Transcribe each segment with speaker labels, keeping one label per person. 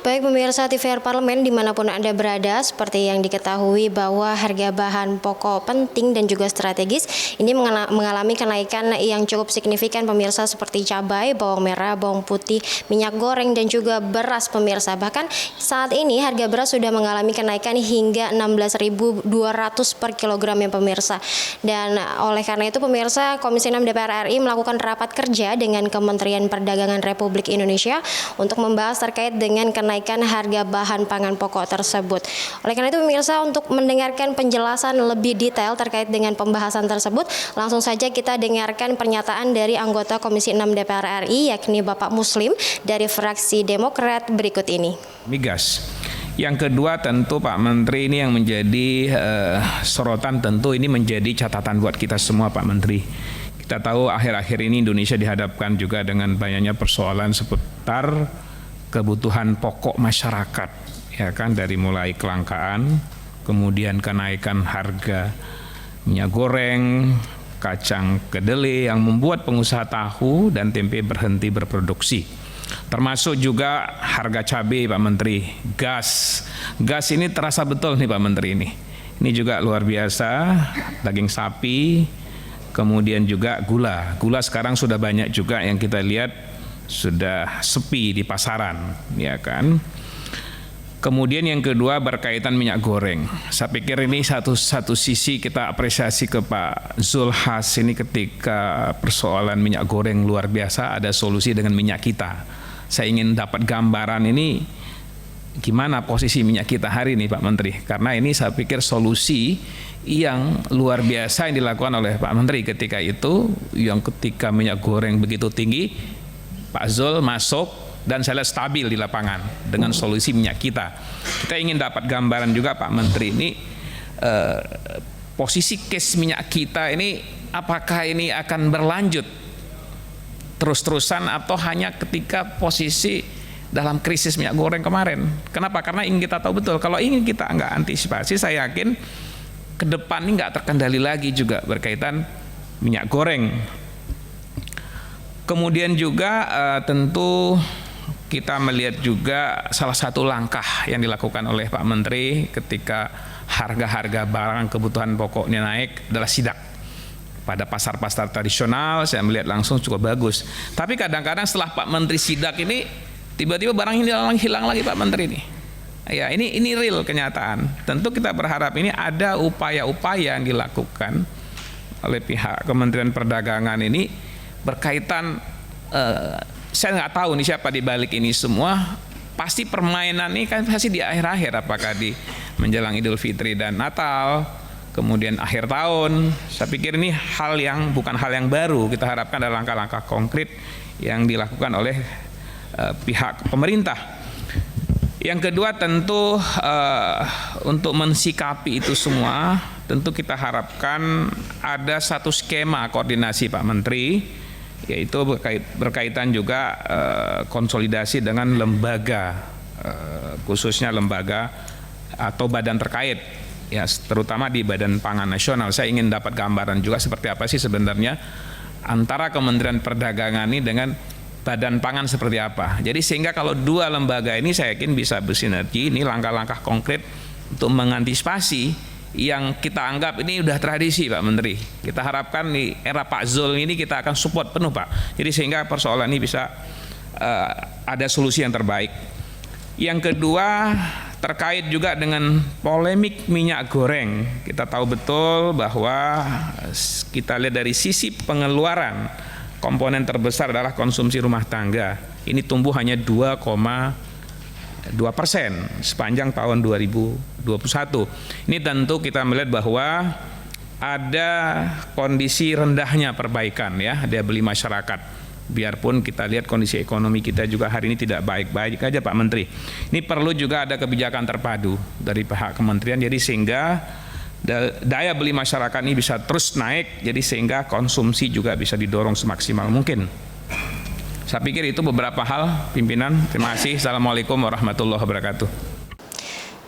Speaker 1: Baik pemirsa TVR Parlemen dimanapun Anda berada, seperti yang diketahui bahwa harga bahan pokok penting dan juga strategis ini mengalami kenaikan yang cukup signifikan pemirsa, seperti cabai, bawang merah, bawang putih, minyak goreng dan juga beras pemirsa. Bahkan saat ini harga beras sudah mengalami kenaikan hingga 16.200 per kilogram ya pemirsa. Dan oleh karena itu pemirsa, Komisi 6 DPR RI melakukan rapat kerja dengan Kementerian Perdagangan Republik Indonesia untuk membahas terkait dengan kenaikan harga bahan pangan pokok tersebut. Oleh karena itu pemirsa, untuk mendengarkan penjelasan lebih detail terkait dengan pembahasan tersebut, langsung saja kita dengarkan pernyataan dari anggota Komisi 6 DPR RI yakni Bapak Muslim dari fraksi Demokrat berikut ini.
Speaker 2: Migas. Yang kedua tentu Pak Menteri ini yang menjadi sorotan, tentu ini menjadi catatan buat kita semua Pak Menteri. Kita tahu akhir-akhir ini Indonesia dihadapkan juga dengan banyaknya persoalan seputar kebutuhan pokok masyarakat, ya kan, dari mulai kelangkaan, kemudian kenaikan harga minyak goreng, kacang kedelai yang membuat pengusaha tahu dan tempe berhenti berproduksi. Termasuk juga harga cabai Pak Menteri, gas ini terasa betul nih Pak Menteri ini. Ini juga luar biasa, daging sapi, kemudian juga gula sekarang sudah banyak juga yang kita lihat sudah sepi di pasaran, ya kan. Kemudian yang kedua berkaitan minyak goreng. Saya pikir ini satu sisi kita apresiasi ke Pak Zulhas ini ketika persoalan minyak goreng luar biasa ada solusi dengan minyak kita. Saya ingin dapat gambaran ini gimana posisi minyak kita hari ini Pak Menteri, karena ini saya pikir solusi yang luar biasa yang dilakukan oleh Pak Menteri ketika itu, yang ketika minyak goreng begitu tinggi Pak Zul masuk dan saya lihat stabil di lapangan dengan solusi minyak kita. Kita ingin dapat gambaran juga Pak Menteri ini posisi case minyak kita ini, apakah ini akan berlanjut terus-terusan atau hanya ketika posisi dalam krisis minyak goreng kemarin. Kenapa? Karena ingin kita tahu betul, kalau ingin kita nggak antisipasi, saya yakin ke depan ini nggak terkendali lagi juga berkaitan minyak goreng. Kemudian juga tentu kita melihat juga salah satu langkah yang dilakukan oleh Pak Menteri ketika harga-harga barang kebutuhan pokoknya naik adalah sidak. Pada pasar-pasar tradisional saya melihat langsung cukup bagus. Tapi kadang-kadang setelah Pak Menteri sidak ini tiba-tiba barang ini hilang lagi Pak Menteri ini. Ya, ini real kenyataan. Tentu kita berharap ini ada upaya-upaya yang dilakukan oleh pihak Kementerian Perdagangan ini berkaitan, saya nggak tahu nih siapa di balik ini semua. Pasti permainan ini kan pasti di akhir-akhir, apakah di menjelang Idul Fitri dan Natal, kemudian akhir tahun. Saya pikir ini bukan hal yang baru. Kita harapkan ada langkah-langkah konkret yang dilakukan oleh pihak pemerintah. Yang kedua tentu untuk mensikapi itu semua, tentu kita harapkan ada satu skema koordinasi Pak Menteri, yaitu berkaitan juga konsolidasi dengan lembaga, khususnya lembaga atau badan terkait, ya terutama di Badan Pangan Nasional. Saya ingin dapat gambaran juga seperti apa sih sebenarnya antara Kementerian Perdagangan ini dengan Badan Pangan seperti apa. Jadi sehingga kalau dua lembaga ini saya yakin bisa bersinergi. Ini langkah-langkah konkret untuk mengantisipasi yang kita anggap ini udah tradisi Pak Menteri. Kita harapkan di era Pak Zul ini kita akan support penuh Pak. Jadi sehingga persoalan ini bisa ada solusi yang terbaik. Yang kedua terkait juga dengan polemik minyak goreng. Kita tahu betul bahwa kita lihat dari sisi pengeluaran, komponen terbesar adalah konsumsi rumah tangga. Ini tumbuh hanya 2,2% sepanjang tahun 2021. Ini tentu kita melihat bahwa ada kondisi rendahnya perbaikan ya daya beli masyarakat. Biarpun kita lihat kondisi ekonomi kita juga hari ini tidak baik-baik aja Pak Menteri. Ini perlu juga ada kebijakan terpadu dari pihak kementerian, jadi sehingga daya beli masyarakat ini bisa terus naik, jadi sehingga konsumsi juga bisa didorong semaksimal mungkin. Saya pikir itu beberapa hal, pimpinan. Terima kasih. Assalamualaikum warahmatullahi wabarakatuh.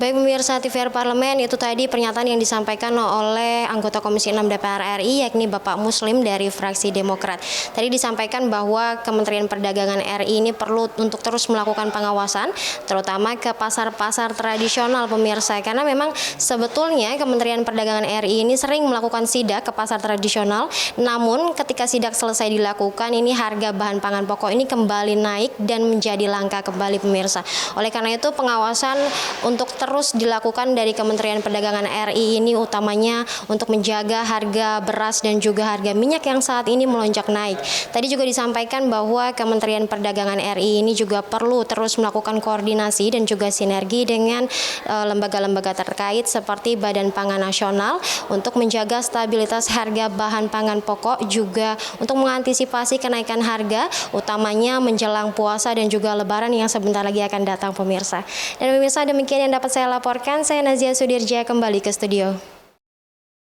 Speaker 1: Baik pemirsa TVR Parlemen, itu tadi pernyataan yang disampaikan oleh anggota Komisi 6 DPR RI yakni Bapak Muslim dari fraksi Demokrat. Tadi disampaikan bahwa Kementerian Perdagangan RI ini perlu untuk terus melakukan pengawasan terutama ke pasar-pasar tradisional pemirsa, karena memang sebetulnya Kementerian Perdagangan RI ini sering melakukan sidak ke pasar tradisional, namun ketika sidak selesai dilakukan ini harga bahan pangan pokok ini kembali naik dan menjadi langka kembali pemirsa. Oleh karena itu pengawasan untuk terus dilakukan dari Kementerian Perdagangan RI ini utamanya untuk menjaga harga beras dan juga harga minyak yang saat ini melonjak naik. Tadi juga disampaikan bahwa Kementerian Perdagangan RI ini juga perlu terus melakukan koordinasi dan juga sinergi dengan lembaga-lembaga terkait seperti Badan Pangan Nasional untuk menjaga stabilitas harga bahan pangan pokok, juga untuk mengantisipasi kenaikan harga utamanya menjelang puasa dan juga lebaran yang sebentar lagi akan datang pemirsa. Dan pemirsa, demikian yang dapat saya laporkan. Saya Nazia Sudirja kembali ke studio.